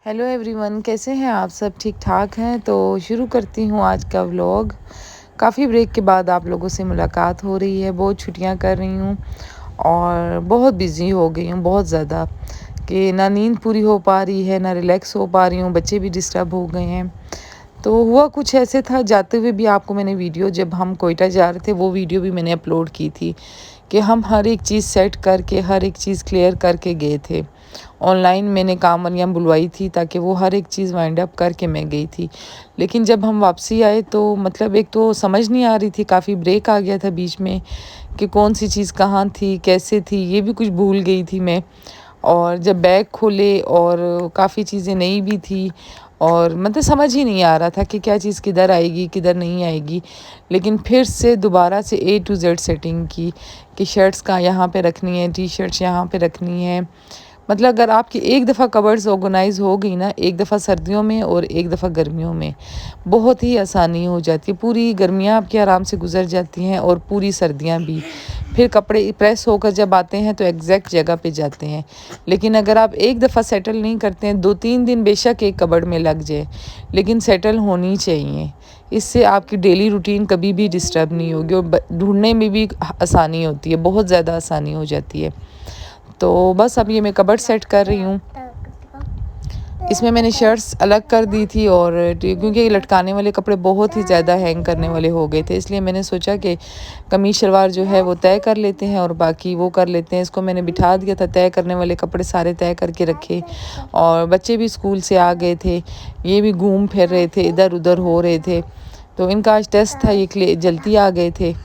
Hello everyone, कैसे हैं आप सब? ठीक ठाक हैं? तो शुरू करती हूँ आज का व्लॉग। काफ़ी ब्रेक के बाद आप लोगों से मुलाकात हो रही है। बहुत छुट्टियाँ कर रही हूँ और बहुत बिज़ी हो गई हूँ, बहुत ज़्यादा, कि ना नींद पूरी हो पा रही है, ना रिलैक्स हो पा रही हूँ। बच्चे भी डिस्टर्ब हो गए हैं। तो हुआ कुछ ऐसे था, जाते हुए भी आपको मैंने वीडियो, जब हम कोयटा जा रहे थे वो वीडियो भी मैंने अपलोड की थी कि हम हर एक चीज़ सेट करके, हर एक चीज़ क्लियर करके गए थे। ऑनलाइन मैंने कामरियाँ बुलवाई थी ताकि वो हर एक चीज़ वाइंड अप करके मैं गई थी। लेकिन जब हम वापसी आए तो मतलब एक तो समझ नहीं आ रही थी, काफ़ी ब्रेक आ गया था बीच में कि कौन सी चीज़ कहाँ थी, कैसे थी, ये भी कुछ भूल गई थी मैं। और जब बैग खोले और काफ़ी चीज़ें नई भी थी और मतलब समझ ही नहीं आ रहा था कि क्या चीज़ किधर आएगी, किधर नहीं आएगी। लेकिन फिर से दोबारा से ए टू जेड सेटिंग की कि शर्ट्स का यहाँ पे रखनी है, टी शर्ट्स यहाँ पे रखनी है। मतलब अगर आपकी एक दफ़ा कबर्ड्स ऑर्गेनाइज़ हो गई ना, एक दफ़ा सर्दियों में और एक दफ़ा गर्मियों में, बहुत ही आसानी हो जाती है। पूरी गर्मियाँ आपकी आराम से गुजर जाती हैं और पूरी सर्दियाँ भी। फिर कपड़े प्रेस होकर जब आते हैं तो एग्जैक्ट जगह पे जाते हैं। लेकिन अगर आप एक दफ़ा सेटल नहीं करते हैं, 2-3 दिन बेशक एक कबर्ड में लग जाए, लेकिन सेटल होनी चाहिए। इससे आपकी डेली रूटीन कभी भी डिस्टर्ब नहीं होगी और ढूंढने में भी आसानी होती है, बहुत ज़्यादा आसानी हो जाती है। तो बस अब ये मैं कबर्ड सेट कर रही हूँ। इसमें मैंने शर्ट्स अलग कर दी थी और क्योंकि लटकाने वाले कपड़े बहुत ही ज़्यादा हैंग करने वाले हो गए थे, इसलिए मैंने सोचा कि कमीज शलवार जो है वो तय कर लेते हैं और बाकी वो कर लेते हैं। इसको मैंने बिठा दिया था, तय करने वाले कपड़े सारे तय करके रखे। और बच्चे भी स्कूल से आ गए थे, ये भी घूम फिर रहे थे, इधर उधर हो रहे थे। तो इनका आज टेस्ट था, ये जल्दी आ गए थे।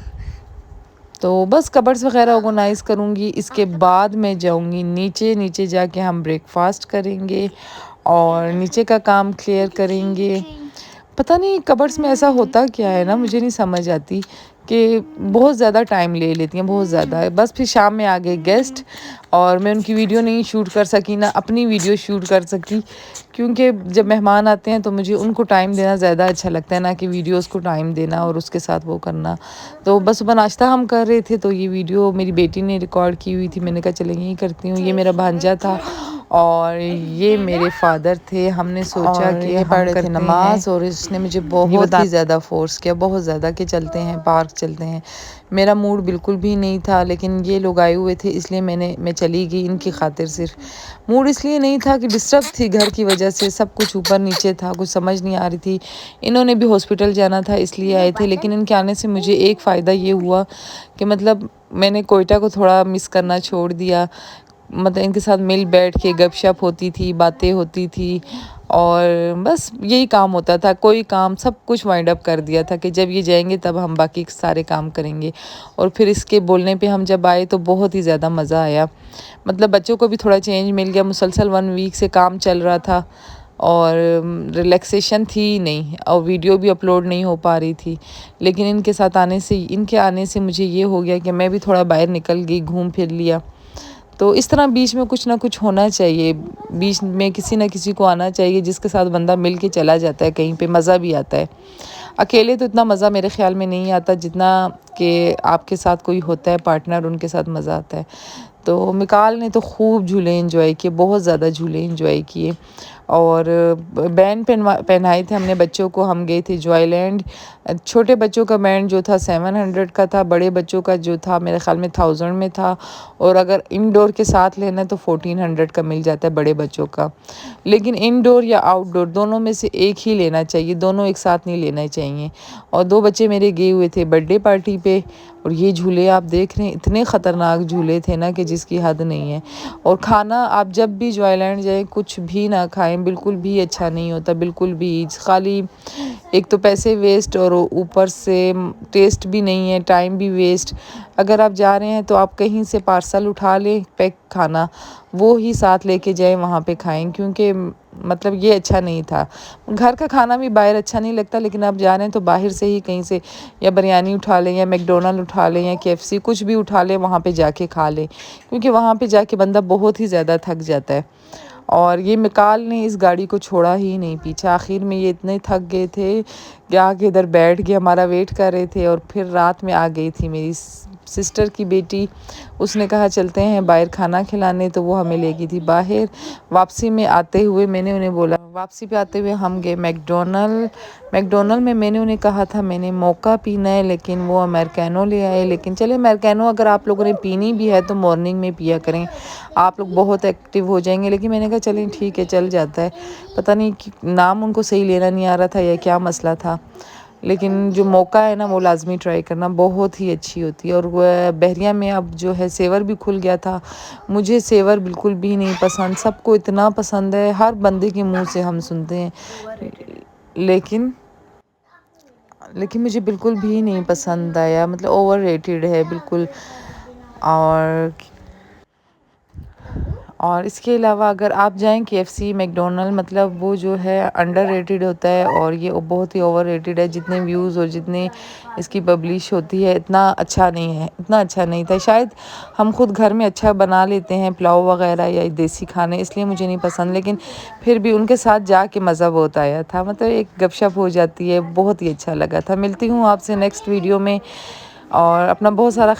तो बस कबर्ड्स वगैरह ऑर्गेनाइज़ करूँगी, इसके बाद मैं जाऊँगी नीचे। नीचे जाके हम ब्रेकफास्ट करेंगे और नीचे का काम क्लियर करेंगे। पता नहीं कबर्ड्स में ऐसा होता क्या है ना, मुझे नहीं समझ आती कि बहुत ज़्यादा टाइम ले लेती हैं, बहुत ज़्यादा। बस फिर शाम में आ गए गेस्ट और मैं उनकी वीडियो नहीं शूट कर सकी, ना अपनी वीडियो शूट कर सकी, क्योंकि जब मेहमान आते हैं तो मुझे उनको टाइम देना ज़्यादा अच्छा लगता है ना कि वीडियोस को टाइम देना और उसके साथ वो करना। तो बस सुबह नाश्ता हम कर रहे थे तो ये वीडियो मेरी बेटी ने रिकॉर्ड की हुई थी, मैंने कहा चले यही करती हूँ। ये मेरा भांजा था और ये मेरे फादर थे। हमने सोचा कि ये पढ़ रहे थे नमाज और इसने मुझे बहुत ही ज़्यादा फोर्स किया, बहुत ज़्यादा, कि चलते हैं पार्क चलते हैं। मेरा मूड बिल्कुल भी नहीं था, लेकिन ये लोग आए हुए थे इसलिए मैं चली गई इनकी खातिर। सिर्फ मूड इसलिए नहीं था कि डिस्टर्ब थी घर की वजह से, सब कुछ ऊपर नीचे था, कुछ समझ नहीं आ रही थी। इन्होंने भी हॉस्पिटल जाना था इसलिए आए थे। लेकिन इनके आने से मुझे एक फ़ायदा ये हुआ कि मतलब मैंने कोयटा को थोड़ा मिस करना छोड़ दिया। मतलब इनके साथ मिल बैठ के गपशप होती थी, बातें होती थी और बस यही काम होता था। कोई काम, सब कुछ वाइंड अप कर दिया था कि जब ये जाएंगे तब हम बाकी सारे काम करेंगे। और फिर इसके बोलने पे हम जब आए तो बहुत ही ज़्यादा मज़ा आया। मतलब बच्चों को भी थोड़ा चेंज मिल गया, मुसलसल 1 वीक से काम चल रहा था और रिलैक्सेशन थी नहीं और वीडियो भी अपलोड नहीं हो पा रही थी। लेकिन इनके आने से मुझे ये हो गया कि मैं भी थोड़ा बाहर निकल गई, घूम फिर लिया। तो इस तरह बीच में कुछ ना कुछ होना चाहिए, बीच में किसी ना किसी को आना चाहिए जिसके साथ बंदा मिल के चला जाता है, कहीं पे मज़ा भी आता है। अकेले तो इतना मज़ा मेरे ख़्याल में नहीं आता जितना कि आपके साथ कोई होता है पार्टनर, उनके साथ मज़ा आता है। तो मिकाल ने तो खूब झूले एंजॉय किए, बहुत ज़्यादा झूले एंजॉय किए। और बैंड पहनाए थे हमने बच्चों को। हम गए थे जॉयलैंड। छोटे बच्चों का बैंड जो था 700 का था, बड़े बच्चों का जो था मेरे ख्याल में 1000 में था। और अगर इंडोर के साथ लेना है तो 1400 का मिल जाता है बड़े बच्चों का। लेकिन इंडोर या आउटडोर दोनों में से एक ही लेना चाहिए, दोनों एक साथ नहीं लेना चाहिए। और 2 बच्चे मेरे गए हुए थे बर्थडे पार्टी पे और ये झूले आप देख रहे हैं, इतने ख़तरनाक झूले थे ना कि जिसकी हद नहीं है। और खाना आप जब भी जॉयलैंड जाएं कुछ भी ना खाएं, बिल्कुल भी अच्छा नहीं होता, बिल्कुल भी। खाली एक तो पैसे वेस्ट और ऊपर से टेस्ट भी नहीं है, टाइम भी वेस्ट। अगर आप जा रहे हैं तो आप कहीं से पार्सल उठा लें, पैक खाना वो ही साथ लेके जाएं, वहाँ पे खाएं, क्योंकि मतलब ये अच्छा नहीं था। घर का खाना भी बाहर अच्छा नहीं लगता, लेकिन आप जा रहे हैं तो बाहर से ही कहीं से या बिरयानी उठा लें या मैकडोनल्ड उठा लें या KFC कुछ भी उठा लें, वहाँ पे जाके खा लें, क्योंकि वहाँ पे जाके बंदा बहुत ही ज़्यादा थक जाता है। और ये मिकाल ने इस गाड़ी को छोड़ा ही नहीं पीछा। आखिर में ये इतने थक गए थे कि आके इधर बैठ के हमारा वेट कर रहे थे। और फिर रात में आ गई थी मेरी سسٹر کی بیٹی، اس نے کہا چلتے ہیں باہر کھانا کھلانے، تو وہ ہمیں لے گئی تھی باہر۔ واپسی میں آتے ہوئے میں نے انہیں بولا، واپسی پہ آتے ہوئے ہم گئے میکڈونلڈ میں میں نے انہیں کہا تھا میں نے موکا پینا ہے، لیکن وہ امریکانو لے آئے۔ لیکن چلے امریکانو اگر آپ لوگوں نے پینی بھی ہے تو مارننگ میں پیا کریں، آپ لوگ بہت ایکٹیو ہو جائیں گے۔ لیکن میں نے کہا چلیں ٹھیک ہے، چل جاتا ہے۔ پتہ نہیں نام ان کو صحیح لینا نہیں آ رہا تھا یا کیا مسئلہ تھا، لیکن جو موقع ہے نا وہ لازمی ٹرائی کرنا، بہت ہی اچھی ہوتی ہے۔ اور وہ بحریہ میں اب جو ہے سیور بھی کھل گیا تھا، مجھے سیور بالکل بھی نہیں پسند، سب کو اتنا پسند ہے، ہر بندے کے منہ سے ہم سنتے ہیں، لیکن مجھے بالکل بھی نہیں پسند آیا، مطلب اوور ریٹڈ ہے بالکل۔ اور اس کے علاوہ اگر آپ جائیں KFC میکڈونلڈ، مطلب وہ جو ہے انڈر ریٹڈ ہوتا ہے، اور یہ بہت ہی اوور ریٹڈ ہے۔ جتنے ویوز اور جتنے اس کی پبلش ہوتی ہے اتنا اچھا نہیں تھا۔ شاید ہم خود گھر میں اچھا بنا لیتے ہیں پلاؤ وغیرہ یا دیسی کھانے، اس لیے مجھے نہیں پسند، لیکن پھر بھی ان کے ساتھ جا کے مزہ بہت آیا تھا، مطلب ایک گپ شپ ہو جاتی ہے، بہت ہی اچھا لگا تھا۔ ملتی ہوں آپ سے نیکسٹ ویڈیو میں، اور اپنا بہت سارا